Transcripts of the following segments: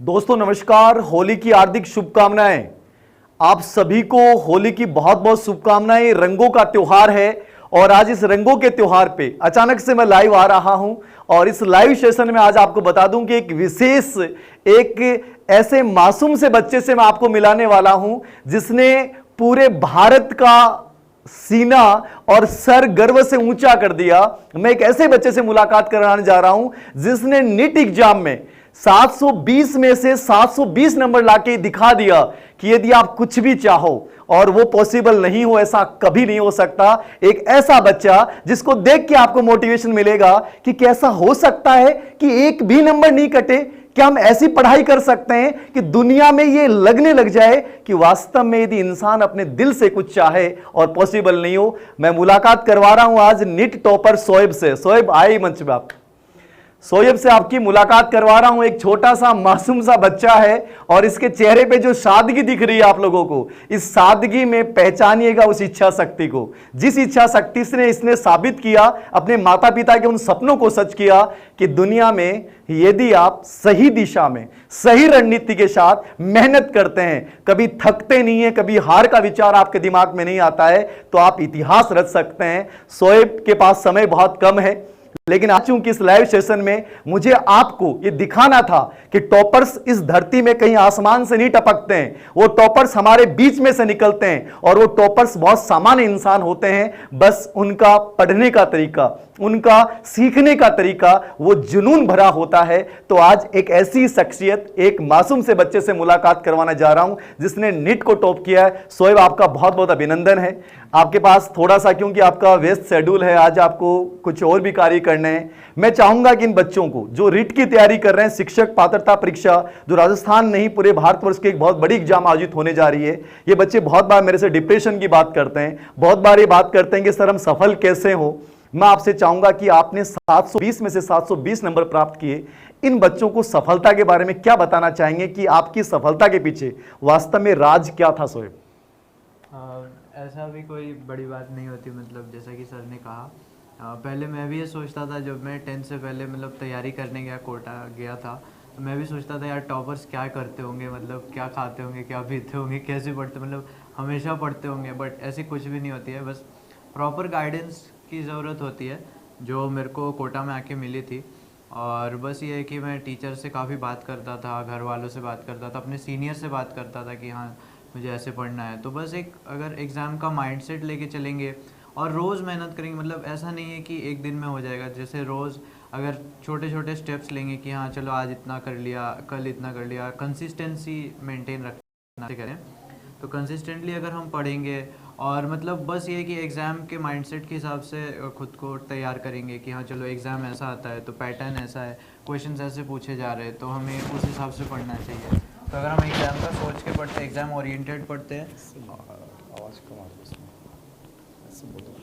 दोस्तों नमस्कार। होली की हार्दिक शुभकामनाएं। आप सभी को होली की बहुत बहुत शुभकामनाएं। रंगों का त्योहार है और आज इस रंगों के त्योहार पे अचानक से मैं लाइव आ रहा हूं और इस लाइव सेशन में आज आपको बता दूं कि एक विशेष एक ऐसे मासूम से बच्चे से मैं आपको मिलाने वाला हूं जिसने पूरे भारत का सीना और सर गर्व से ऊंचा कर दिया। मैं एक ऐसे बच्चे से मुलाकात कराने जा रहा हूं जिसने नीट एग्जाम में 720 में से 720 नंबर लाके दिखा दिया कि यदि आप कुछ भी चाहो और वो पॉसिबल नहीं हो, ऐसा कभी नहीं हो सकता। एक ऐसा बच्चा जिसको देख के आपको मोटिवेशन मिलेगा कि कैसा हो सकता है कि एक भी नंबर नहीं कटे। क्या हम ऐसी पढ़ाई कर सकते हैं कि दुनिया में ये लगने लग जाए कि वास्तव में यदि इंसान अपने दिल से कुछ चाहे और पॉसिबल नहीं हो। मैं मुलाकात करवा रहा हूं आज नीट टॉपर शोएब से। शोएब आए मंच पे। आप शोएब से आपकी मुलाकात करवा रहा हूं। एक छोटा सा मासूम सा बच्चा है और इसके चेहरे पे जो सादगी दिख रही है आप लोगों को, इस सादगी में पहचानिएगा उस इच्छा शक्ति को, जिस इच्छा शक्ति से इसने साबित किया, अपने माता पिता के उन सपनों को सच किया कि दुनिया में यदि आप सही दिशा में सही रणनीति के साथ मेहनत करते हैं, कभी थकते नहीं है, कभी हार का विचार आपके दिमाग में नहीं आता है, तो आप इतिहास रच सकते हैं। शोएब के पास समय बहुत कम है, लेकिन आज चूंकि इस लाइव सेशन में मुझे आपको यह दिखाना था कि टॉपर्स इस धरती में कहीं आसमान से नहीं टपकते हैं। वो टॉपर्स हमारे बीच में से निकलते हैं और वो टॉपर्स बहुत सामान्य इंसान होते हैं। बस उनका पढ़ने का तरीका, उनका सीखने का तरीका वो जुनून भरा होता है। तो आज एक ऐसी शख्सियत, एक मासूम से बच्चे से मुलाकात करवाना जा रहा हूं जिसने नीट को टॉप किया है। शोएब आपका बहुत बहुत अभिनंदन है। आपके पास थोड़ा सा, क्योंकि आपका व्यस्त शेड्यूल है, आज आपको कुछ और भी कार्य करने हैं। मैं चाहूंगा कि इन बच्चों को जो रीट की तैयारी कर रहे हैं, शिक्षक पात्रता परीक्षा जो राजस्थान नहीं पूरे भारतवर्ष की एक बहुत बड़ी एग्जाम आयोजित होने जा रही है, ये बच्चे बहुत बार मेरे से डिप्रेशन की बात करते हैं, बहुत बार ये बात करते हैं कि सर हम सफल कैसे हो। मैं आपसे चाहूंगा कि आपने 720 में से 720 नंबर प्राप्त किए, इन बच्चों को सफलता के बारे में क्या बताना चाहेंगे कि आपकी सफलता के पीछे वास्तव में राज क्या था? शोएब, ऐसा भी कोई बड़ी बात नहीं होती। मतलब जैसा कि सर ने कहा, पहले मैं भी ये सोचता था, जब मैं 10th से पहले मतलब तैयारी करने गया, कोटा गया था, तो मैं भी सोचता था यार टॉपर्स क्या करते होंगे, मतलब क्या खाते होंगे, क्या पीते होंगे, कैसे पढ़ते, मतलब हमेशा पढ़ते होंगे। बट ऐसी कुछ भी नहीं होती है। बस प्रॉपर गाइडेंस की ज़रूरत होती है, जो मेरे को कोटा में आके मिली थी। और बस ये है कि मैं टीचर से काफ़ी बात करता था, घर वालों से बात करता था, अपने सीनियर से बात करता था कि हाँ मुझे ऐसे पढ़ना है। तो बस एक अगर एग्ज़ाम का माइंडसेट लेके चलेंगे और रोज़ मेहनत करेंगे, मतलब ऐसा नहीं है कि एक दिन में हो जाएगा। जैसे रोज़ अगर छोटे छोटे स्टेप्स लेंगे कि हाँ चलो आज इतना कर लिया, कल इतना कर लिया, कंसिस्टेंसी मेंटेन रखना करें, तो कंसिस्टेंटली अगर हम पढ़ेंगे और मतलब बस ये कि एग्ज़ाम के माइंडसेट के हिसाब से खुद को तैयार करेंगे कि हाँ चलो एग्ज़ाम ऐसा आता है तो पैटर्न ऐसा है, क्वेश्चंस ऐसे पूछे जा रहे हैं, तो हमें उस हिसाब से पढ़ना चाहिए। तो अगर हम एग्ज़ाम का सोच के पढ़ते हैं, एग्ज़ाम ओरिएंटेड पढ़ते हैं। आवाज कम आ रही है इसमें, ऐसे बोलो।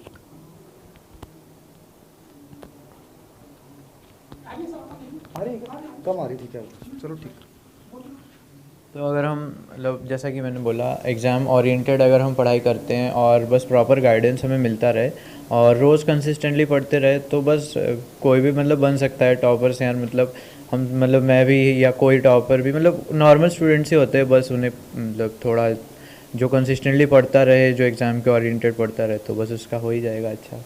अरे कम आ रही थी क्या? चलो ठीक। तो अगर हम मतलब जैसा कि मैंने बोला, एग्ज़ाम ओरिएंटेड अगर हम पढ़ाई करते हैं और बस प्रॉपर गाइडेंस हमें मिलता रहे और रोज़ कंसिस्टेंटली पढ़ते रहे, तो बस कोई भी मतलब बन सकता है टॉपर्स यार। मतलब हम, मतलब मैं भी या कोई टॉपर भी, मतलब नॉर्मल स्टूडेंट्स ही होते हैं। बस उन्हें मतलब थोड़ा जो कंसिस्टेंटली पढ़ता रहे, जो एग्ज़ाम के ओरिएंटेड पढ़ता रहे, तो बस उसका हो ही जाएगा अच्छा।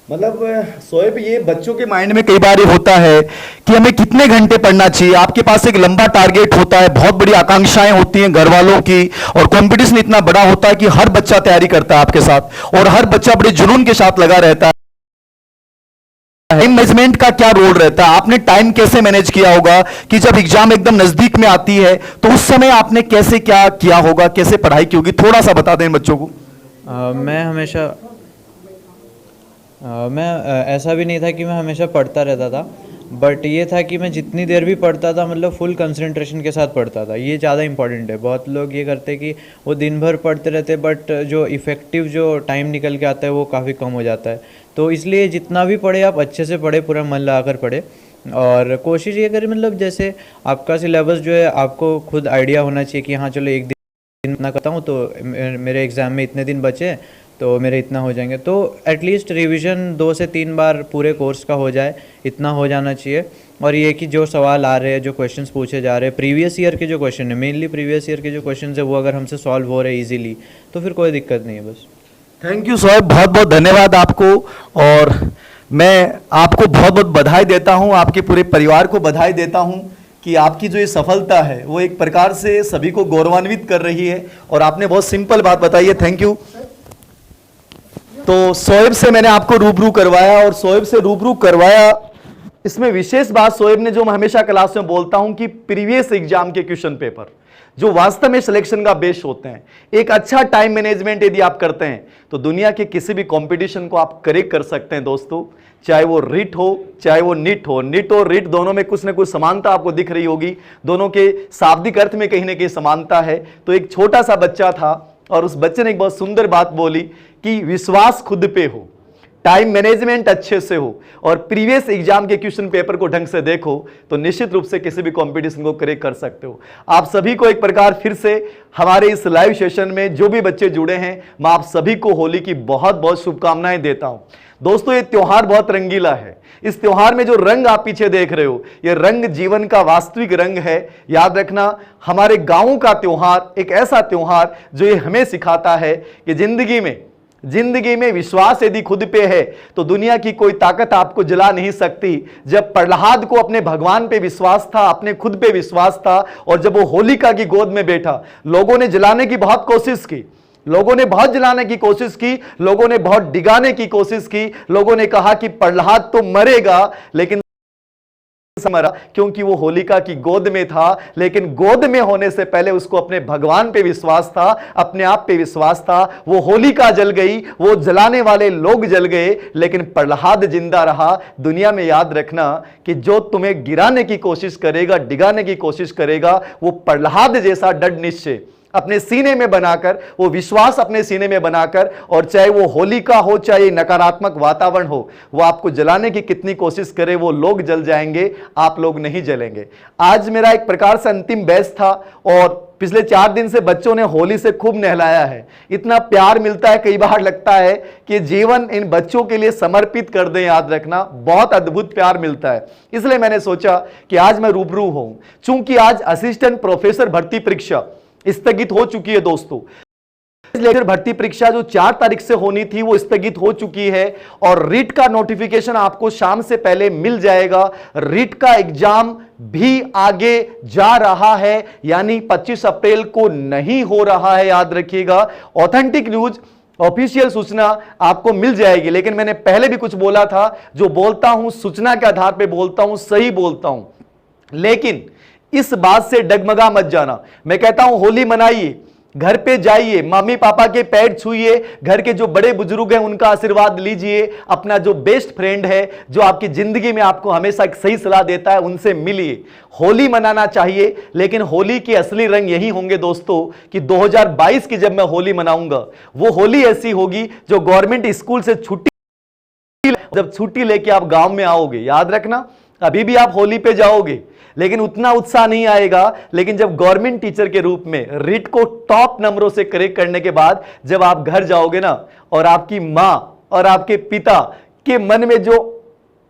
मतलब शोएब, ये बच्चों के माइंड में कई बार ये होता है कि हमें कितने घंटे पढ़ना चाहिए। आपके पास एक लंबा टारगेट होता है, बहुत बड़ी आकांक्षाएं होती हैं घर वालों की, और कंपटीशन इतना बड़ा होता है कि हर बच्चा तैयारी करता है आपके साथ और हर बच्चा बड़े जुनून के साथ लगा रहता है। टाइम मैनेजमेंट का क्या रोल रहता है? आपने टाइम कैसे मैनेज किया होगा कि जब एग्जाम एकदम नजदीक में आती है तो उस समय आपने कैसे क्या किया होगा, कैसे पढ़ाई की होगी? थोड़ा सा बता दें बच्चों को। मैं हमेशा ऐसा भी नहीं था कि मैं हमेशा पढ़ता रहता था, बट ये था कि मैं जितनी देर भी पढ़ता था मतलब फुल कंसंट्रेशन के साथ पढ़ता था। ये ज़्यादा इंपॉर्टेंट है। बहुत लोग ये करते कि वो दिन भर पढ़ते रहते, बट जो इफ़ेक्टिव जो टाइम निकल के आता है वो काफ़ी कम हो जाता है। तो इसलिए जितना भी पढ़े आप अच्छे से पढ़े, पूरा मन लगा कर पढ़े। और कोशिश ये करें, मतलब जैसे आपका सिलेबस जो है आपको खुद आइडिया होना चाहिए कि हाँ चलो एक दिन इतना करता हूँ तो मेरे एग्ज़ाम में इतने दिन बचे तो मेरे इतना हो जाएंगे। तो एटलीस्ट रिवीजन 2 से 3 बार पूरे कोर्स का हो जाए, इतना हो जाना चाहिए। और ये कि जो सवाल आ रहे हैं, जो क्वेश्चंस पूछे जा रहे हैं, प्रीवियस ईयर के जो क्वेश्चन है, मेनली प्रीवियस ईयर के जो क्वेश्चन है वो अगर हमसे सॉल्व हो रहे हैं इजीली तो फिर कोई दिक्कत नहीं है बस। थैंक यू शोएब, बहुत बहुत धन्यवाद आपको। और मैं आपको बहुत बहुत बधाई देता हूं, आपके पूरे परिवार को बधाई देता हूं कि आपकी जो ये सफलता है वो एक प्रकार से सभी को गौरवान्वित कर रही है। और आपने बहुत सिंपल बात बताई है, थैंक यू। तो शोएब से मैंने आपको रूबरू करवाया, और शोएब से रूबरू करवाया, इसमें विशेष बात शोएब ने जो मैं हमेशा क्लास में बोलता हूं कि प्रीवियस एग्जाम के क्वेश्चन पेपर जो वास्तव में सिलेक्शन का बेस होते हैं, एक अच्छा टाइम मैनेजमेंट यदि आप करते हैं तो दुनिया के किसी भी कंपटीशन को आप करेक्ट कर सकते हैं दोस्तों। चाहे वो रिट हो, चाहे वो निट हो, निट और रिट दोनों में कुछ ना कुछ समानता आपको दिख रही होगी, दोनों के शाब्दिक अर्थ में कहीं ना कहीं समानता है। तो एक छोटा सा बच्चा था और उस बच्चे ने एक बहुत सुंदर बात बोली कि विश्वास खुद पे हो, टाइम मैनेजमेंट अच्छे से हो और प्रीवियस एग्जाम के क्वेश्चन पेपर को ढंग से देखो तो निश्चित रूप से किसी भी कंपटीशन को क्रैक कर सकते हो। आप सभी को एक प्रकार फिर से हमारे इस लाइव सेशन में जो भी बच्चे जुड़े हैं, मैं आप सभी को होली की बहुत बहुत शुभकामनाएं देता हूं। दोस्तों, ये त्योहार बहुत रंगीला है। इस त्योहार में जो रंग आप पीछे देख रहे हो, ये रंग जीवन का वास्तविक रंग है। याद रखना, हमारे गांवों का त्योहार एक ऐसा त्योहार जो ये हमें सिखाता है कि जिंदगी में विश्वास यदि खुद पे है तो दुनिया की कोई ताकत आपको जला नहीं सकती। जब प्रहलाद को अपने भगवान पे विश्वास था, अपने खुद पे विश्वास था, और जब वो होलिका की गोद में बैठा, लोगों ने जलाने की बहुत कोशिश की, लोगों ने बहुत जलाने की कोशिश की, लोगों ने बहुत डिगाने की कोशिश की, लोगों ने कहा कि प्रहलाद तो मरेगा, लेकिन मरा क्योंकि वो होलिका की गोद में था। लेकिन गोद में होने से पहले उसको अपने भगवान पे विश्वास था, अपने आप पे विश्वास था। वो होलिका जल गई, वो जलाने वाले लोग जल गए, लेकिन प्रहलाद जिंदा रहा। दुनिया में याद रखना कि जो तुम्हें गिराने की कोशिश करेगा, डिगाने की कोशिश करेगा, वो प्रहलाद जैसा दृढ़ निश्चय अपने सीने में बनाकर, वो विश्वास अपने सीने में बनाकर, और चाहे वो होलिका हो, चाहे नकारात्मक वातावरण हो, वो आपको जलाने की कितनी कोशिश करे, वो लोग जल जाएंगे, आप लोग नहीं जलेंगे। आज मेरा एक प्रकार से अंतिम बैच था और पिछले 4 दिन से बच्चों ने होली से खूब नहलाया है। इतना प्यार मिलता है, कई बार लगता है कि जीवन इन बच्चों के लिए समर्पित कर दें। याद रखना, बहुत अद्भुत प्यार मिलता है। इसलिए मैंने सोचा कि आज मैं रूबरू हूं। चूंकि आज असिस्टेंट प्रोफेसर भर्ती परीक्षा स्थगित हो चुकी है दोस्तों, लेक्चर भर्ती परीक्षा जो 4 तारीख से होनी थी वो स्थगित हो चुकी है, और रीट का नोटिफिकेशन आपको शाम से पहले मिल जाएगा। रीट का एग्जाम भी आगे जा रहा है, यानी 25 अप्रैल को नहीं हो रहा है, याद रखिएगा। ऑथेंटिक न्यूज, ऑफिशियल सूचना आपको मिल जाएगी। लेकिन मैंने पहले भी कुछ बोला था, जो बोलता हूं सूचना के आधार पर बोलता हूं, सही बोलता हूं। लेकिन इस बात से डगमगा मत जाना। मैं कहता हूं होली मनाइए, घर पे जाइए, मम्मी पापा के पैर छूइए, घर के जो बड़े बुजुर्ग हैं उनका आशीर्वाद लीजिए, अपना जो बेस्ट फ्रेंड है, जो आपकी जिंदगी में आपको हमेशा एक सही सलाह देता है, उनसे मिलिए। होली मनाना चाहिए, लेकिन होली के असली रंग यही होंगे दोस्तों कि 2022 की जब मैं होली मनाऊंगा, वो होली ऐसी होगी जो गवर्नमेंट स्कूल से जब छुट्टी लेके आप गांव में आओगे। याद रखना, अभी भी आप होली पे जाओगे, लेकिन उतना उत्साह नहीं आएगा। लेकिन जब गवर्नमेंट टीचर के रूप में रीट को टॉप नंबरों से करेक्ट करने के बाद जब आप घर जाओगे ना, और आपकी मां और आपके पिता के मन में जो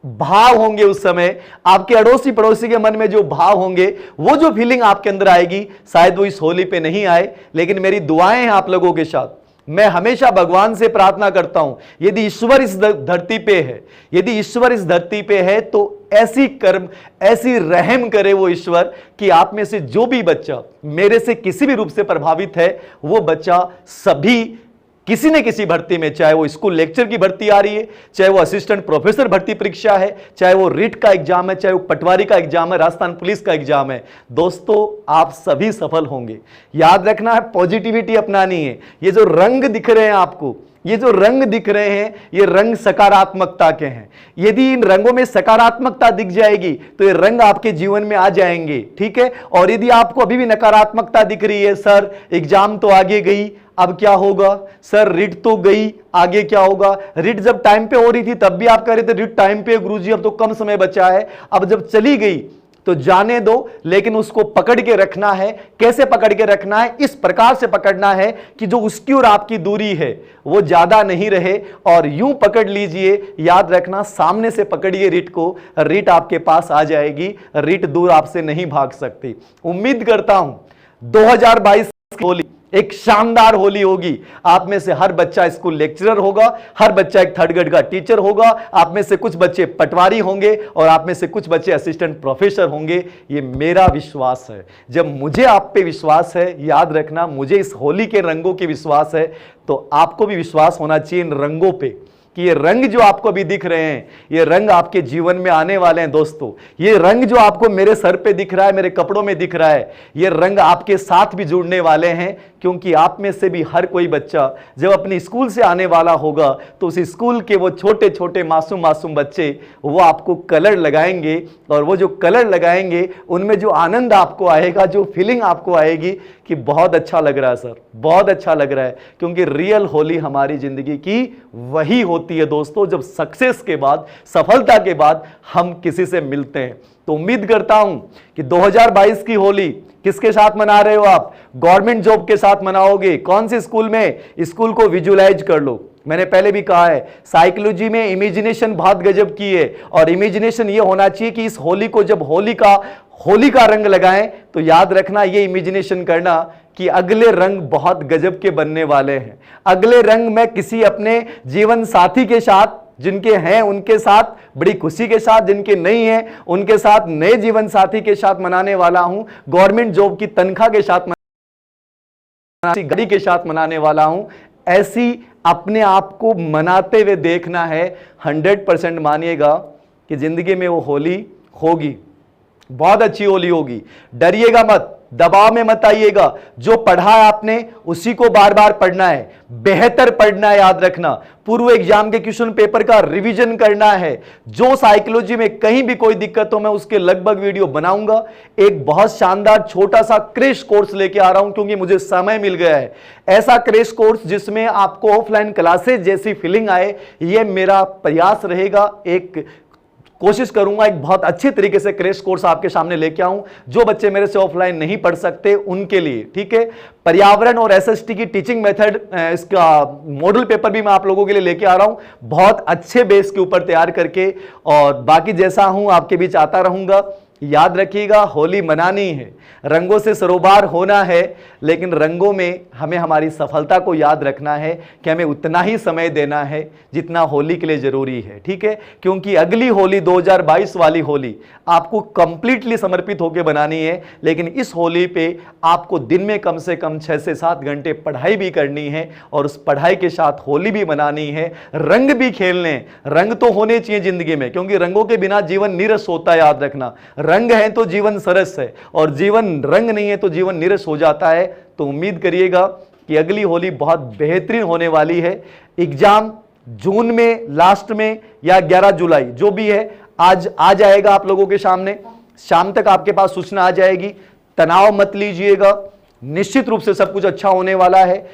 भाव होंगे, उस समय आपके अड़ोसी पड़ोसी के मन में जो भाव होंगे, वो जो फीलिंग आपके अंदर आएगी, शायद वो इस होली पे नहीं आए। लेकिन मेरी दुआएं हैं आप लोगों के साथ। मैं हमेशा भगवान से प्रार्थना करता हूं, यदि ईश्वर इस धरती पे है, यदि ईश्वर इस धरती पे है, तो ऐसी कर्म, ऐसी रहम करे वो ईश्वर कि आप में से जो भी बच्चा मेरे से किसी भी रूप से प्रभावित है, वो बच्चा सभी किसी न किसी भर्ती में, चाहे वो स्कूल लेक्चर की भर्ती आ रही है, चाहे वो असिस्टेंट प्रोफेसर भर्ती परीक्षा है, चाहे वो रीट का एग्जाम है, चाहे वो पटवारी का एग्जाम है, राजस्थान पुलिस का एग्जाम है, दोस्तों आप सभी सफल होंगे। याद रखना है, पॉजिटिविटी अपनानी है। ये जो रंग दिख रहे हैं आपको, ये जो रंग दिख रहे हैं, ये रंग सकारात्मकता के हैं। यदि इन रंगों में सकारात्मकता दिख जाएगी तो ये रंग आपके जीवन में आ जाएंगे, ठीक है। और यदि आपको अभी भी नकारात्मकता दिख रही है, सर एग्जाम तो आगे गई, अब क्या होगा, सर रीट तो गई, आगे क्या होगा। रीट जब टाइम पे हो रही थी तब भी आप कह रहे थे रीट टाइम पे गुरुजी, अब तो कम समय बचा है। अब जब चली गई तो जाने दो, लेकिन उसको पकड़ के रखना है। कैसे पकड़ के रखना है? इस प्रकार से पकड़ना है कि जो उसकी और आपकी दूरी है वो ज्यादा नहीं रहे, और यूं पकड़ लीजिए। याद रखना, सामने से पकड़िए रीट को, रीट आपके पास आ जाएगी, रीट दूर आपसे नहीं भाग सकती। उम्मीद करता हूं 2022 की होली एक शानदार होली होगी। आप में से हर बच्चा स्कूल लेक्चरर होगा, हर बच्चा एक थर्ड ग्रेड का टीचर होगा, आप में से कुछ बच्चे पटवारी होंगे और आप में से कुछ बच्चे असिस्टेंट प्रोफेसर होंगे। ये मेरा विश्वास है। जब मुझे आप पे विश्वास है, याद रखना, मुझे इस होली के रंगों के विश्वास है, तो आपको भी विश्वास होना चाहिए इन रंगों पे कि ये रंग जो आपको अभी दिख रहे हैं, ये रंग आपके जीवन में आने वाले हैं। दोस्तों, ये रंग जो आपको मेरे सर पे दिख रहा है, मेरे कपड़ों में दिख रहा है, ये रंग आपके साथ भी जुड़ने वाले हैं, क्योंकि आप में से भी हर कोई बच्चा जब अपने स्कूल से आने वाला होगा तो उस स्कूल के वो छोटे छोटे मासूम मासूम बच्चे वो आपको कलर लगाएंगे, और वो जो कलर लगाएंगे उनमें जो आनंद आपको आएगा, जो फीलिंग आपको आएगी कि बहुत अच्छा लग रहा है सर, बहुत अच्छा लग रहा है। क्योंकि रियल होली हमारी जिंदगी की वही होती है दोस्तों, जब सक्सेस के बाद, सफलता के बाद हम किसी से मिलते हैं। तो उम्मीद करता हूं कि 2022 की होली किसके साथ मना रहे हो आप? गवर्नमेंट जॉब के साथ मनाओगे। कौन से स्कूल में? स्कूल को विजुलाइज कर लो। मैंने पहले भी कहा है, साइकोलॉजी में इमेजिनेशन बहुत गजब की है, और इमेजिनेशन ये होना चाहिए कि इस होली को जब होली का रंग लगाएं तो याद रखना, ये इमेजिनेशन करना कि अगले रंग बहुत गजब के बनने वाले हैं। अगले रंग मैं किसी अपने जीवन साथी के साथ, जिनके हैं उनके साथ बड़ी खुशी के साथ, जिनके नहीं हैं उनके साथ नए जीवन साथी के साथ मनाने वाला हूं। गवर्नमेंट जॉब की तनख्वाह के साथ, गाड़ी के साथ मनाने वाला हूं। ऐसी अपने आप को मनाते हुए देखना है। 100% मानिएगा कि जिंदगी में वो होली होगी, बहुत अच्छी होली होगी। डरिएगा मत, दबाव में मत आइएगा। जो पढ़ा है आपने उसी को बार बार पढ़ना है, बेहतर पढ़ना है। याद रखना, पूर्व एग्जाम के क्वेश्चन पेपर का रिवीजन करना है। जो साइकोलॉजी में कहीं भी कोई दिक्कत हो, मैं उसके लगभग वीडियो बनाऊंगा। एक बहुत शानदार छोटा सा क्रैश कोर्स लेके आ रहा हूं, क्योंकि मुझे समय मिल गया है। ऐसा क्रैश कोर्स जिसमें आपको ऑफलाइन क्लासेस जैसी फीलिंग आए, यह मेरा प्रयास रहेगा। एक कोशिश करूंगा एक बहुत अच्छे तरीके से क्रैश कोर्स आपके सामने लेके आऊं, जो बच्चे मेरे से ऑफलाइन नहीं पढ़ सकते उनके लिए। ठीक है, पर्यावरण और एसएसटी की टीचिंग मेथड, इसका मॉडल पेपर भी मैं आप लोगों के लिए लेके आ रहा हूं, बहुत अच्छे बेस के ऊपर तैयार करके। और बाकी जैसा हूं आपके बीच आता रहूंगा। याद रखिएगा, होली मनानी है, रंगों से सरोबार होना है, लेकिन रंगों में हमें हमारी सफलता को याद रखना है कि हमें उतना ही समय देना है जितना होली के लिए जरूरी है। ठीक है, क्योंकि अगली होली 2022 वाली होली आपको कंप्लीटली समर्पित होकर बनानी है। लेकिन इस होली पे आपको दिन में कम से कम 6 से 7 घंटे पढ़ाई भी करनी है, और उस पढ़ाई के साथ होली भी मनानी है, रंग भी खेलने। रंग तो होने चाहिए जिंदगी में, क्योंकि रंगों के बिना जीवन नीरस होता है। याद रखना, रंग है तो जीवन सरस है, और जीवन रंग नहीं है तो जीवन नीरस हो जाता है। तो उम्मीद करिएगा कि अगली होली बहुत बेहतरीन होने वाली है। एग्जाम जून में लास्ट में या 11 जुलाई जो भी है, आज आ जाएगा आप लोगों के सामने, शाम तक आपके पास सूचना आ जाएगी। तनाव मत लीजिएगा, निश्चित रूप से सब कुछ अच्छा होने वाला है।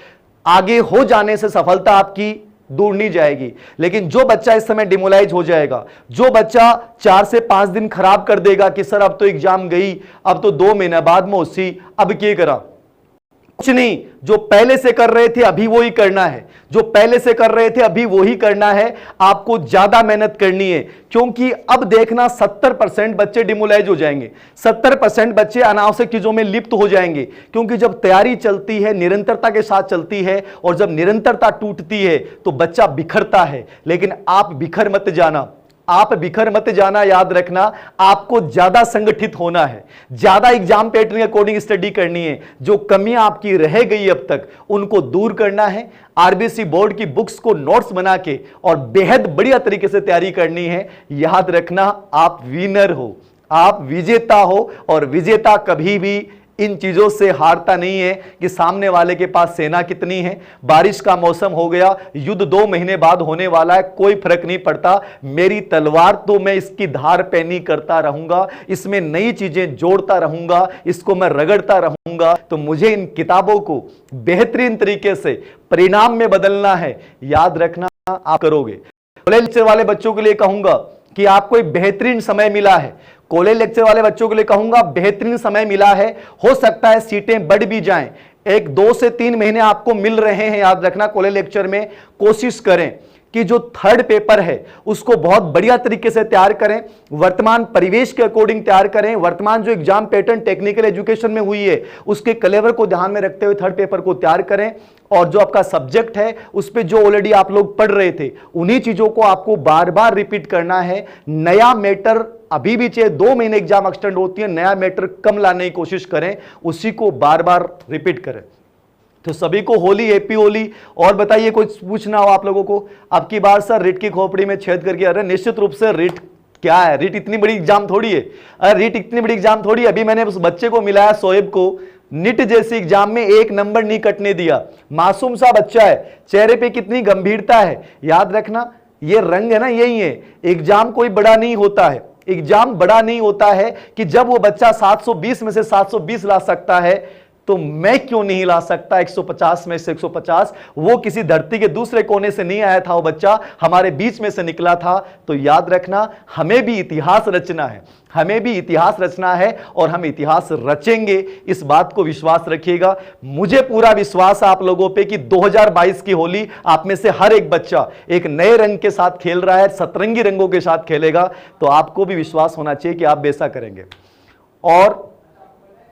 आगे हो जाने से सफलता आपकी दूर नहीं जाएगी। लेकिन जो बच्चा इस समय डिमोलाइज हो जाएगा, जो बच्चा 4 से 5 दिन खराब कर देगा कि सर अब तो एग्जाम गई, अब तो 2 महीना बाद मौसी, अब क्या करा, कुछ नहीं। जो पहले से कर रहे थे अभी वो ही करना है, जो पहले से कर रहे थे अभी वो ही करना है। आपको ज्यादा मेहनत करनी है, क्योंकि अब देखना 70% बच्चे डिमोलाइज हो जाएंगे, 70% बच्चे अनावश्यक चीजों में लिप्त हो जाएंगे। क्योंकि जब तैयारी चलती है, निरंतरता के साथ चलती है, और जब निरंतरता टूटती है तो बच्चा बिखरता है। लेकिन आप बिखर मत जाना, आप बिखर मत जाना। याद रखना, आपको ज्यादा संगठित होना है, ज्यादा एग्जाम पैटर्न के अकॉर्डिंग स्टडी करनी है। जो कमियां आपकी रह गई अब तक उनको दूर करना है। आरबीसी बोर्ड की बुक्स को नोट्स बना के और बेहद बढ़िया तरीके से तैयारी करनी है। याद रखना, आप विनर हो, आप विजेता हो, और विजेता कभी भी इन चीजों से हारता नहीं है कि सामने वाले के पास सेना कितनी है। बारिश का मौसम हो गया, युद्ध 2 महीने बाद होने वाला है, कोई फर्क नहीं पड़ता। मेरी तलवार तो मैं इसकी धार पैनी करता रहूंगा, इसमें नई चीजें जोड़ता रहूंगा, इसको मैं रगड़ता रहूंगा। तो मुझे इन किताबों को बेहतरीन तरीके से परिणाम में बदलना है। याद रखना, आप करोगे। कॉलेज वाले बच्चों के लिए कहूंगा कि आपको एक बेहतरीन समय मिला है। कॉलेज लेक्चर वाले बच्चों के लिए कहूंगा बेहतरीन समय मिला है, हो सकता है सीटें बढ़ भी जाएं, एक 2 से 3 महीने आपको मिल रहे हैं, याद रखना कॉलेज लेक्चर में। कोशिश करें कि जो थर्ड पेपर है उसको बहुत बढ़िया तरीके से तैयार करें, वर्तमान परिवेश के अकॉर्डिंग तैयार करें। वर्तमान जो एग्जाम पैटर्न टेक्निकल एजुकेशन में हुई है उसके कलेवर को ध्यान में रखते हुए थर्ड पेपर को तैयार करें, और जो आपका सब्जेक्ट है उस पे जो ऑलरेडी आप लोग पढ़ रहे थे उन्हीं चीजों को आपको बार बार रिपीट करना है। नया मैटर अभी भी चाहे 2 महीने एग्जाम एक्सटेंड होती है, नया मैटर कम लाने की कोशिश करें, उसी को बार बार रिपीट करें। तो सभी को होली, हैप्पी होली। और बताइए कुछ पूछना हो आप लोगों को। अब की बार सर रिट की खोपड़ी में छेद करके, अरे निश्चित रूप से रिट क्या है, रिट इतनी बड़ी एग्जाम थोड़ी है, अरे रिट इतनी बड़ी एग्जाम थोड़ी है। अभी मैंने उस बच्चे को मिलाया शोएब को, निट जैसी एग्जाम में 1 नंबर नहीं कटने दिया, मासूम सा बच्चा है, चेहरे पे कितनी गंभीरता है। याद रखना ये रंग है ना, यही है। एग्जाम कोई बड़ा नहीं होता है, एग्जाम बड़ा नहीं होता है कि जब वो बच्चा 720 में से 720 ला सकता है तो मैं क्यों नहीं ला सकता 150 में से 150। वो किसी धरती के दूसरे कोने से नहीं आया था, वो बच्चा हमारे बीच में से निकला था। तो याद रखना हमें भी इतिहास रचना है, हमें भी इतिहास रचना है और हम इतिहास रचेंगे, इस बात को विश्वास रखिएगा। मुझे पूरा विश्वास है आप लोगों पे कि 2022 की होली आप में से हर एक बच्चा एक नए रंग के साथ खेल रहा है, सतरंगी रंगों के साथ खेलेगा। तो आपको भी विश्वास होना चाहिए कि आप वैसा करेंगे और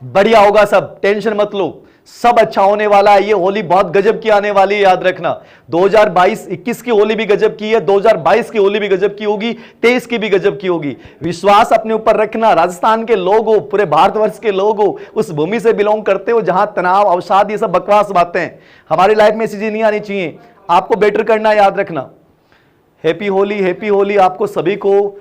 बढ़िया होगा सब, टेंशन मत लो, सब अच्छा होने वाला है। ये होली बहुत गजब की आने वाली है, याद रखना। 2022-21 की होली भी गजब की है, 2022 की होली भी गजब की होगी, 23 की भी गजब की होगी। विश्वास अपने ऊपर रखना। राजस्थान के लोग हो, पूरे भारतवर्ष के लोग हो, उस भूमि से बिलोंग करते हो जहां तनाव, अवसाद, ये सब बकवास बातें हमारी लाइफ में ऐसी चीजें नहीं आनी चाहिए। आपको बेटर करना है, याद रखना। हैप्पी होली, हैप्पी होली आप सभी को।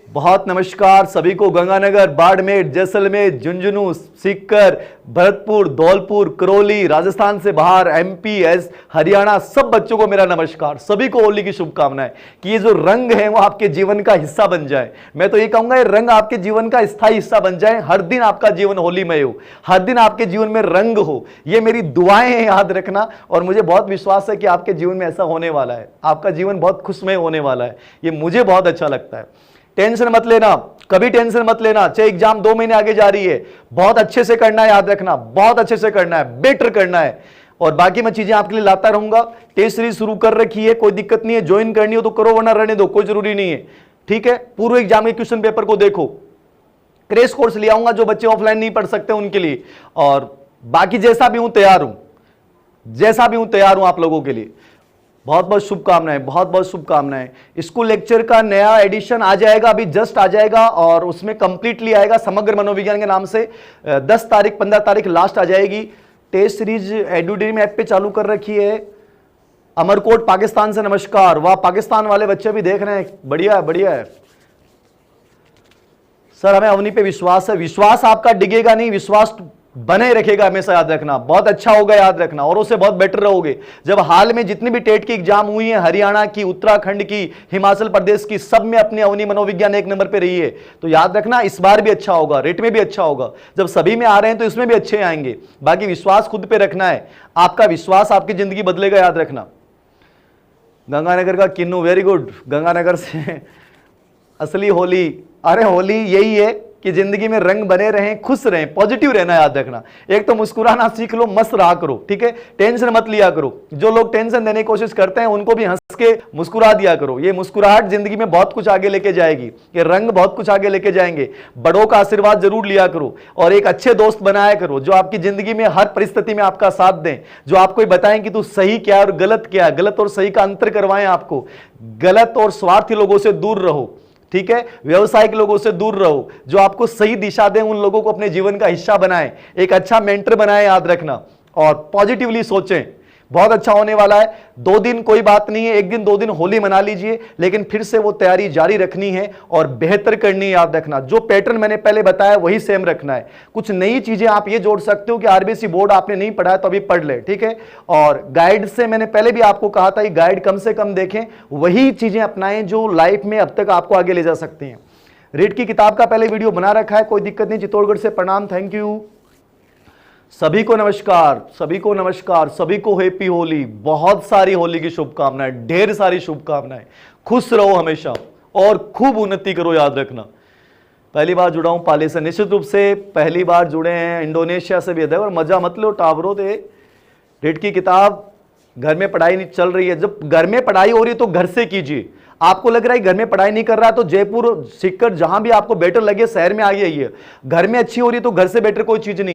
बहुत नमस्कार सभी को। गंगानगर, बाड़मेर, जैसलमेर, झुंझुनू, सीकर, भरतपुर, धौलपुर, करौली, राजस्थान से बाहर, MP, हरियाणा, सब बच्चों को मेरा नमस्कार। सभी को होली की शुभकामनाएं कि ये जो रंग है वो आपके जीवन का हिस्सा बन जाए। मैं तो ये कहूंगा ये रंग आपके जीवन का स्थायी हिस्सा बन जाए, हर दिन आपका जीवन होलीमय हो, हर दिन आपके जीवन में रंग हो। ये मेरी दुआएं हैं, याद रखना। और मुझे बहुत विश्वास है कि आपके जीवन में ऐसा होने वाला है, आपका जीवन बहुत खुशमय होने वाला है। ये मुझे बहुत अच्छा लगता है। टेंशन मत लेना, कभी टेंशन मत लेना, चाहे एग्जाम 2 महीने आगे जा रही है, बहुत अच्छे से करना है, याद रखना, बहुत अच्छे से करना है, बेटर करना है। और बाकी मैं चीजें आपके लिए लाता रहूंगा। टेस्ट सीरीज शुरू कर रखी है, कोई दिक्कत नहीं है, ज्वाइन करनी हो तो करो, वरना रहने दो, कोई जरूरी नहीं है, ठीक है। पूर्व एग्जाम के क्वेश्चन पेपर को देखो, क्रैश कोर्स ले आऊंगा जो बच्चे ऑफलाइन नहीं पढ़ सकते उनके लिए। और बाकी जैसा भी हूं तैयार हूं, जैसा भी हूं तैयार हूं आप लोगों के लिए। बहुत बहुत शुभकामनाएं, बहुत बहुत शुभकामनाएं। स्कूल लेक्चर का नया एडिशन आ जाएगा, अभी जस्ट आ जाएगा और उसमें कंप्लीटली आएगा समग्र मनोविज्ञान के नाम से। 10 तारीख 15 तारीख लास्ट आ जाएगी। टेस्ट सीरीज एडुड्रीम ऐप पे चालू कर रखी है। अमरकोट पाकिस्तान से नमस्कार। वाह, पाकिस्तान वाले बच्चे भी देख रहे हैं, बढ़िया है, बढ़िया है सर। हमें अवनी पे विश्वास है, विश्वास आपका डिगेगा नहीं, विश्वास बने रखेगा हमेशा, याद रखना। बहुत अच्छा होगा, याद रखना, और उससे बहुत बेटर रहोगे। जब हाल में जितनी भी टेट की एग्जाम हुई है, हरियाणा की, उत्तराखंड की, हिमाचल प्रदेश की, सब में अपनी अवनी मनोविज्ञान 1 नंबर पे रही है। तो याद रखना इस बार भी अच्छा होगा, रेट में भी अच्छा होगा। जब सभी में आ रहे हैं तो इसमें भी अच्छे आएंगे। बाकी विश्वास खुद पे रखना है, आपका विश्वास आपकी जिंदगी बदलेगा, याद रखना। गंगानगर का किन्नू, वेरी गुड, गंगानगर से। असली होली, अरे होली यही है कि जिंदगी में रंग बने रहें, खुश रहें, पॉजिटिव रहना, याद रखना। एक तो मुस्कुराना सीख लो, मस्त रहा करो, ठीक है। टेंशन मत लिया करो। जो लोग टेंशन देने की कोशिश करते हैं उनको भी हंस के मुस्कुरा दिया करो। ये मुस्कुराहट जिंदगी में बहुत कुछ आगे लेके जाएगी, ये रंग बहुत कुछ आगे लेके जाएंगे। बड़ों का आशीर्वाद जरूर लिया करो और एक अच्छे दोस्त बनाया करो जो आपकी जिंदगी में हर परिस्थिति में आपका साथ दें, जो आपको बताएं कि तू सही क्या है और गलत क्या है, गलत और सही का अंतर करवाएं आपको। गलत और स्वार्थी लोगों से दूर रहो, ठीक है। व्यवसायिक लोगों से दूर रहो, जो आपको सही दिशा दें, उन लोगों को अपने जीवन का हिस्सा बनाएं, एक अच्छा मेंटर बनाएं, याद रखना। और पॉजिटिवली सोचें, बहुत अच्छा होने वाला है। 2 दिन कोई बात नहीं है, 1 दिन 2 दिन होली मना लीजिए, लेकिन फिर से वो तैयारी जारी रखनी है और बेहतर करनी है, याद रखना। जो पैटर्न मैंने पहले बताया वही सेम रखना है। कुछ नई चीजें आप ये जोड़ सकते हो कि आरबीसी बोर्ड आपने नहीं पढ़ा है तो अभी पढ़ ले, ठीक है। और गाइड से मैंने पहले भी आपको कहा था कि गाइड कम से कम देखें, वही चीजें अपनाएं जो लाइफ में अब तक आपको आगे ले जा सकती हैं। रीड की किताब का पहले वीडियो बना रखा है, कोई दिक्कत नहीं। चित्तौड़गढ़ से प्रणाम, थैंक यू। सभी को नमस्कार, सभी को नमस्कार, सभी को हैप्पी होली। बहुत सारी होली की शुभकामनाएं, ढेर सारी शुभकामनाएं। खुश रहो हमेशा और खूब उन्नति करो, याद रखना। पहली बार जुड़ा हूँ पाली से, निश्चित रूप से पहली बार जुड़े हैं इंडोनेशिया से भी है और मजा मत लो टावरों थे। रेट की किताब घर में पढ़ाई नहीं चल रही है, जब घर में पढ़ाई हो रही है तो घर से कीजिए। आपको लग रहा है घर में पढ़ाई नहीं कर रहा है तो जयपुर सीखकर जहां भी आपको बेटर लगे शहर में आगे आइए। घर में अच्छी हो रही है तो घर से बेटर कोई चीज नहीं।